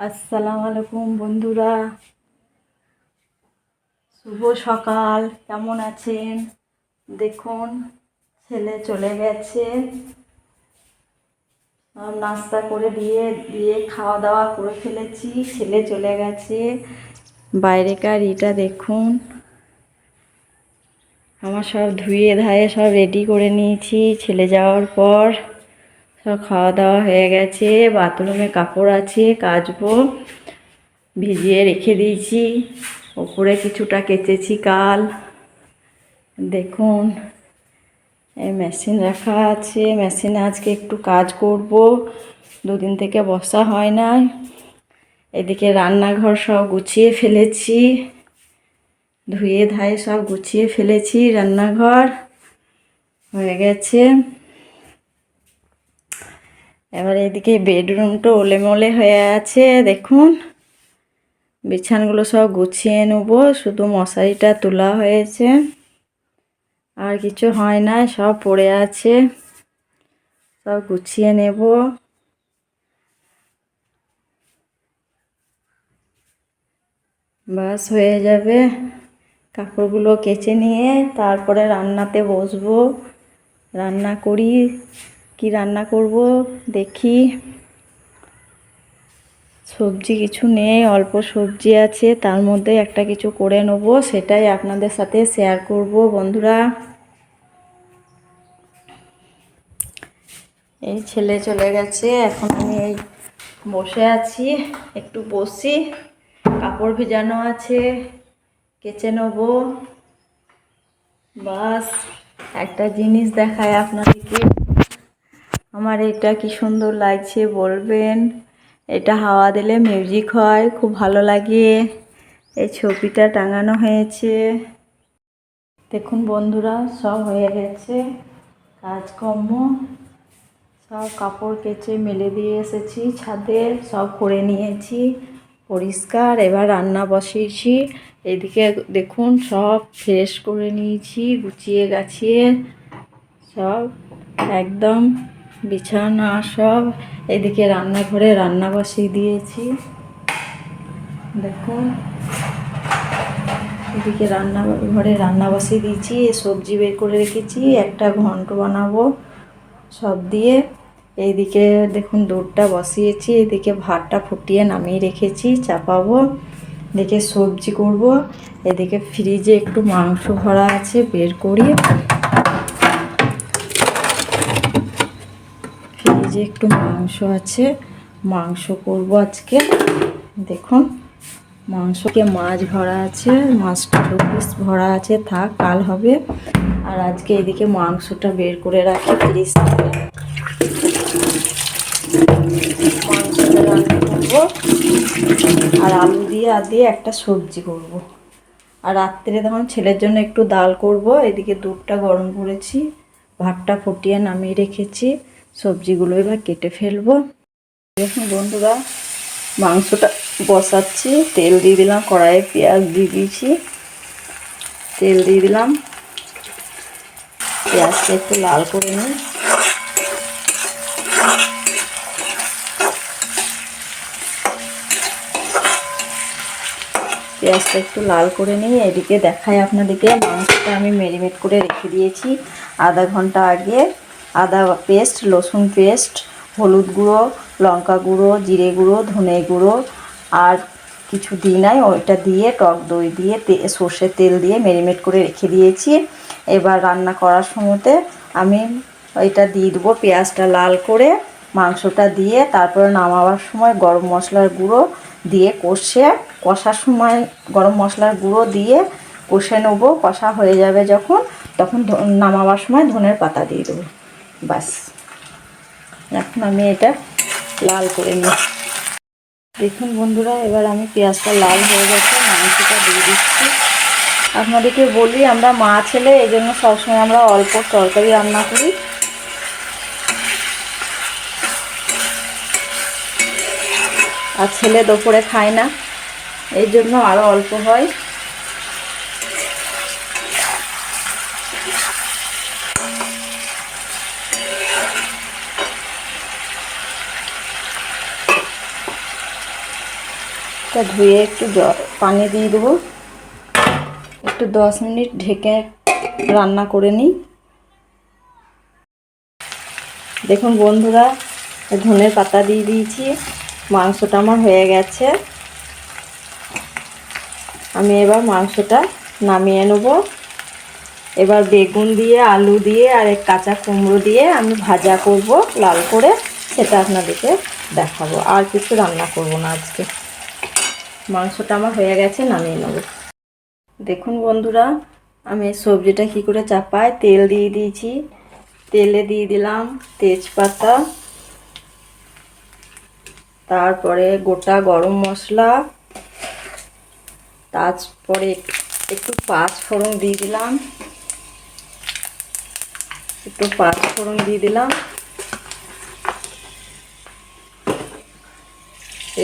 আসসালামু আলাইকুম বন্ধুরা, শুভ সকাল। কেমন আছেন? দেখুন, ছেলে চলে গেছে, নাস্তা করে দিয়ে দিয়ে খাওয়া দাওয়া করে ফেলেছি। ছেলে চলে গেছে। বাইরেকার ইটা দেখুন, আমার সব ধুয়ে ধায়ে সব রেডি করে নিয়েছি। ছেলে যাওয়ার পর সব খাওয়া দাওয়া হয়ে গেছে। বাথরুমে কাপড় আছে, কাচবো, ভিজিয়ে রেখে দিয়েছি। ওপরে কিছুটা কেচেছি কাল। দেখুন, এই মেশিন রাখা আছে, মেশিনে আজকে একটু কাজ করব। দুদিন থেকে বসা হয় না। এদিকে রান্নাঘর সব গুছিয়ে ফেলেছি, ধুয়ে ধায়ে সব গুছিয়ে ফেলেছি। রান্নাঘর হয়ে গেছে। এবার এদিকে বেডরুমটা ওলেমলে হয়ে আছে। দেখুন, বিছানাগুলো সব গুছিয়ে নেব, শুধু মশারিটা তোলা হয়েছে, আর কিছু হয় না, সব পড়ে আছে, সব গুছিয়ে নেব। বাস হয়ে যাবে। কাপড়গুলো কেচে নিয়ে তারপরে রান্নাতে বসবো। রান্না করি, কি রান্না করব দেখি। সবজি কিছু নেই, অল্প সবজি আছে, তার মধ্যে একটা কিছু করে নেব, সেটাই আপনাদের সাথে শেয়ার করব বন্ধুরা। এই ছেলে চলে গেছে, এখন আমি এই বসে আছি, একটু বসি। কাপড় ভেজানো আছে, কেচে নেব। বাস, একটা জিনিস দেখায় আপনাদেরকে। আমার এটা কি সুন্দর লাগছে বলবেন। এটা হাওয়া দিলে মিউজিক হয়, খুব ভালো লাগে। এই ছবিটা টাঙানো হয়েছে। দেখুন বন্ধুরা, সব হয়ে গেছে কাজকর্ম। সব কাপড় কেচে মেলে দিয়ে এসেছি ছাদে, সব করে নিয়েছি পরিষ্কার। এবার রান্না বসিয়েছি। এদিকে দেখুন, সব ফ্রেশ করে নিয়েছি, গুছিয়ে গাছিয়ে সব একদম বিছানা সব। এদিকে রান্নাঘরে রান্না বসিয়ে দিয়েছি। দেখুন, এদিকে রান্নাঘরে রান্না বসিয়ে দিয়েছি। সবজি বের করে রেখেছি, একটা ঘন্ট বানাবো সব দিয়ে। এইদিকে দেখুন, দুধটা বসিয়েছি, এদিকে ভাতটা ফুটিয়ে নামিয়ে রেখেছি, চাপাবো। এদিকে সবজি করব। এদিকে ফ্রিজে একটু মাংস ভরা আছে, বের করি। ফ্রিজে একটু মাংস আছে, মাংস করব আজকে। দেখুন, মাংসকে মাছ ভরা আছে, মাছটা 2 পিস ভরা আছে, থাক, কাল হবে। আর আজকে এদিকে মাংসটা বের করে রাখি ফ্রিজ থেকে। মাংসটা রান্না করবো, আর আলু দিয়ে একটা সবজি করব। আর রাত্রে তখন ছেলের জন্য একটু ডাল করব। এদিকে দুধটা গরম করেছি, ভাতটা ফুটিয়ে নামিয়ে রেখেছি, সবজিগুলো এবার কেটে ফেলবো। দেখুন বন্ধুরা, মাংসটা বসাচ্ছি। তেল দিয়ে দিলাম কড়াইয়ে, পেঁয়াজ দিয়ে দিয়েছি, তেল দিয়ে দিলাম। পেঁয়াজটা একটু লাল করে নিই। পেঁয়াজটা একটু লাল করে নিই। এদিকে দেখাই আপনাদেরকে, মাংসটা আমি ম্যারিনেট করে রেখে দিয়েছি আধা ঘন্টা আগে। আদা পেস্ট, রসুন পেস্ট, হলুদ গুঁড়ো, লঙ্কা গুঁড়ো, জিরে গুঁড়ো, ধনে গুঁড়ো আর কিছু দিই নাই, ওইটা দিয়ে টক দই দিয়ে সর্ষের তেল দিয়ে ম্যারিনেট করে রেখে দিয়েছি। এবার রান্না করার সময়তে আমি ওইটা দিয়ে দেবো, পেঁয়াজটা লাল করে মাংসটা দিয়ে, তারপরে নামাবার সময় গরম মশলার গুঁড়ো দিয়ে কষার সময় গরম মশলার গুঁড়ো দিয়ে কষে নেবো। কষা হয়ে যাবে যখন, তখন নামাবার সময় ধনের পাতা দিয়ে দেবো। বাস, এখন আমি এটা লাল করে নিই। দেখুন বন্ধুরা, এবার আমি পেঁয়াজটা লাল হয়ে গেছে, মাংসটা দিয়ে দিচ্ছি। আপনাদেরকে বলি, আমরা মা ছেলে, এই জন্য সবসময় আমরা অল্প তরকারি রান্না করি। আর ছেলে দুপুরে খায় না, এই জন্য আরও অল্প হয়। মাছটা ধুয়ে একটু পানি দিয়ে দেবো, একটু 10 মিনিট ঢেকে রান্না করে নিই। দেখুন বন্ধুরা, ধনের পাতা দিয়ে দিয়েছি, মাংসটা আমার হয়ে গেছে। আমি এবার মাংসটা নামিয়ে নেব। এবার বেগুন দিয়ে, আলু দিয়ে আর এক কাঁচা কুমড়ো দিয়ে আমি ভাজা করব লাল করে, সেটা আপনাদেরকে দেখাবো। আর কিছু রান্না করব না আজকে। মাংসটা আমার হয়ে গেছে, নামিয়ে নেব। দেখুন বন্ধুরা, আমি সবজিটা কী করে চাপাই, তেল দিয়ে দিয়েছি। তেলে দিয়ে দিলাম তেজপাতা, তারপরে গোটা গরম মশলা, তারপরে একটু 5 ফোড়ন দিয়ে দিলাম,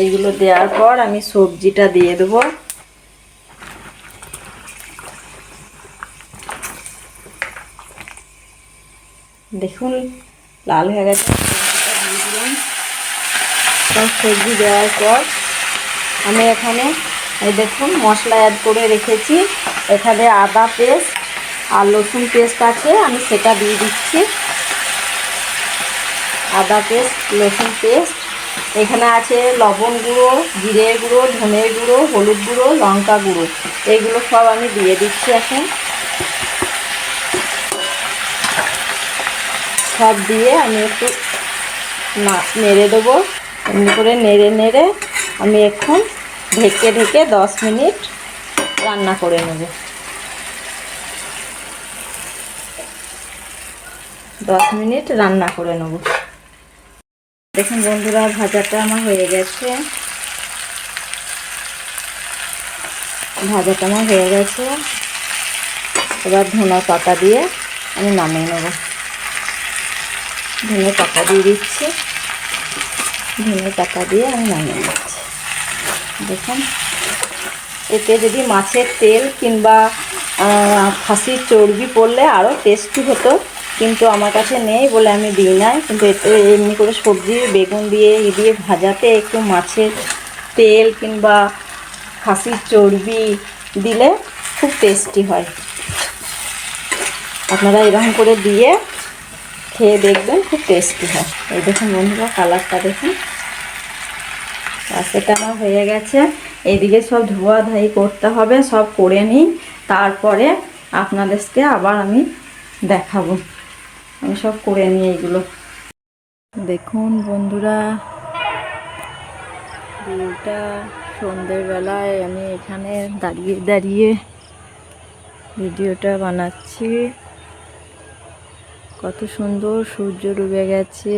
এইগুলো দেওয়ার পর আমি সবজিটা দিয়ে দেবো। দেখুন লাল হয়ে গেছে, সবজিটা দিয়ে দিলাম। সব সবজি দেওয়ার পর আমি এখানে এই দেখুন মশলা অ্যাড করে রেখেছি। এখানে আদা পেস্ট আর রসুন পেস্ট আছে, আমি সেটা দিয়ে দিচ্ছি। আদা পেস্ট, রসুন পেস্ট, এখানে আছে লবণ গুঁড়ো, জিরে গুঁড়ো, ধনে গুঁড়ো, হলুদ গুঁড়ো, লঙ্কা গুঁড়ো, এইগুলো সব আমি দিয়ে দিচ্ছি। এখন সব দিয়ে আমি একটু নেড়ে দেবো। এমনি করে নেড়ে নেড়ে আমি এখন ঢেকে 10 মিনিট রান্না করে নেব। 10 মিনিট রান্না করে নেব। দেখুন বন্ধুরা, ভাজাটা আমার হয়ে গেছে। এবার ধনে পাতা দিয়ে আমি নামিয়ে নেব। ধনে পাতা দিয়ে দিচ্ছি, দেখুন এতে যদি মাছের তেল কিংবা খাসির চর্বি পড়লে আরও টেস্টি হতো, কিন্তু আমার কাছে নেই বলে আমি দিই না। কিন্তু এতে এমনি করে সবজি বেগুন দিয়ে ভাজাতে একটু মাছের তেল কিংবা খাসির চর্বি দিলে খুব টেস্টি হয়। আপনারা এরকম করে দিয়ে খেয়ে দেখবেন, খুব টেস্টি হয়। এই দেখুন বন্ধুরা, কালারটা দেখুন। সেটা আমার হয়ে গেছে। এইদিকে সব ধোয়াধাই করতে হবে, সব করে নিই, তারপরে আপনাদেরকে আবার আমি দেখাবো। আমি সব করে নিই এইগুলো। দেখুন বন্ধুরা, ভিউটা সন্ধ্যেবেলায় আমি এখানে দাঁড়িয়ে দাঁড়িয়ে ভিডিওটা বানাচ্ছি। কত সুন্দর সূর্য ডুবে গেছে,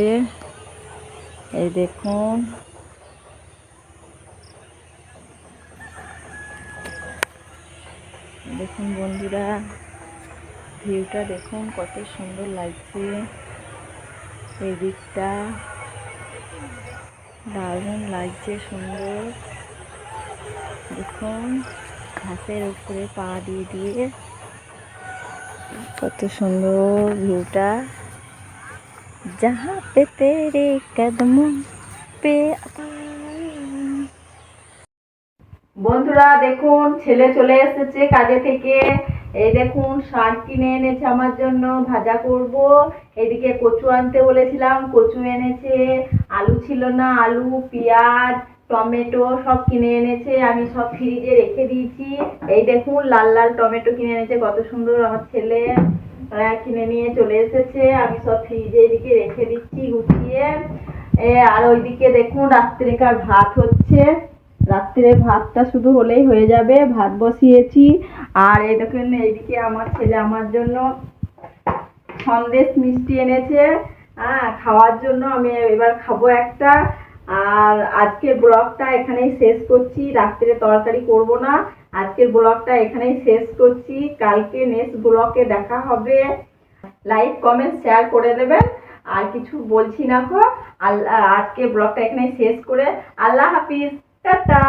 এই দেখুন। দেখুন বন্ধুরা, ভিউটা দেখুন কত সুন্দর লাগছে। এই দিকটা দারুণ লাগছে, সুন্দর। দেখুন ঘাসের উপরে পা দিয়ে দিয়ে কত সুন্দর ভিউটা। जहाँ पे तेरे कदमों पे। বন্ধুরা দেখুন, ছেলে চলে এসেছে কাজে থেকে। এই দেখুন শাক কিনে এনেছে আমার জন্য, ভাজা করব। এদিকে কচু আনতে বলেছিলাম, কচু এনেছে। আলু ছিল না, আলু, পেঁয়াজ, টমেটো সব কিনে এনেছে। আমি সব ফ্রিজে রেখে দিয়েছি। এই দেখুন লাল লাল টমেটো কিনে এনেছে, কত সুন্দর। আমার ছেলে কিনে নিয়ে চলে এসেছে। আমি সব ফ্রিজে এদিকে রেখে দিচ্ছি গুছিয়ে। আর ওইদিকে দেখুন রাত্রিকার ভাত হচ্ছে। রাত্রে ভাতটা শুধু হলেই হয়ে যাবে, ভাত বসিয়েছি। আর এই দেখুন এইদিকে আমার ছেলে আমার জন্য সন্দেশ মিষ্টি এনেছে, খাওয়ার জন্য। আমি এবার খাবো একটা। আর আজকের ব্লগটা এখানেই শেষ করছি। রাত্রে তরকারি করব না, আজকের ব্লগটা এখানেই শেষ করছি। কালকে নেক্সট ব্লগে দেখা হবে। লাইক কমেন্ট শেয়ার করে দেবেন। আর কিছু বলছি না। আজকে ব্লগটা এখানেই শেষ করে আল্লাহ হাফিজ, টাটা।